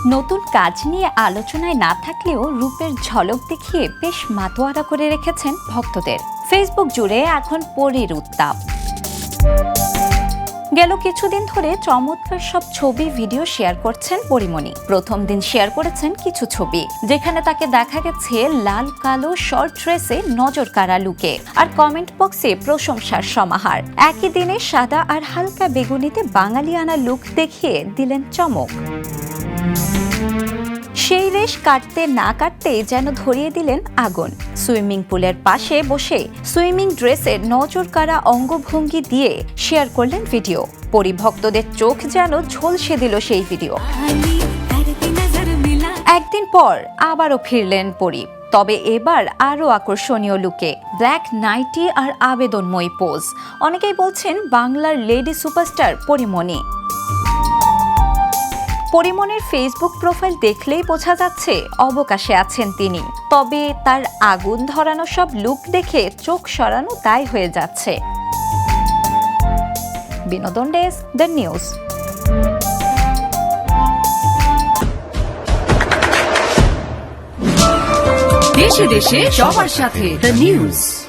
নতুন কাজ নিয়ে আলোচনায় না থাকলেও রূপের ঝলক দেখিয়ে বেশ মাতোয়ারা করে রেখেছেন ভক্তদের। ফেসবুক জুড়ে এখন পরীর উত্তাপ। গেল কিছুদিন ধরে চমৎকার সব ছবি ভিডিও শেয়ার করছেন পরীমণি। প্রথম দিন শেয়ার করেছেন কিছু ছবি, যেখানে তাকে দেখা গেছে লাল কালো শর্ট ড্রেসে নজর কাড়া লুকে, আর কমেন্ট বক্সে প্রশংসার সমাহার। একই দিনে সাদা আর হালকা বেগুনিতে বাঙালিয়ানা লুক দেখিয়ে দিলেন চমক। সেই রেশ কাটতে না কাটতেই যেন ধরিয়ে দিলেন আগুন। সুইমিং পুলের পাশে বসে সুইমিং ড্রেসের নজর কাড়া অঙ্গভঙ্গি দিয়ে শেয়ার করলেন ভিডিও। পরিভক্তদের চোখ যেন ঝলসে দিল সেই ভিডিও। একদিন পর আবারও ফিরলেন পরি, তবে এবার আরও আকর্ষণীয় লুকে। ব্ল্যাক নাইটি আর আবেদনময়ী পোজ। অনেকেই বলছেন বাংলার লেডি সুপারস্টার পরীমণি। পরীমণির ফেসবুক প্রোফাইল দেখলেই বোঝা যাচ্ছে অবকাশে আছেন তিনি, তবে তার আগুন ধরানো সব লুক দেখে চোখ সরানো দায় হয়ে যাচ্ছে। বিনোদন ডেস্ক, দ্য নিউজ। দেশে দেশে সবার সাথে, দ্য নিউজ।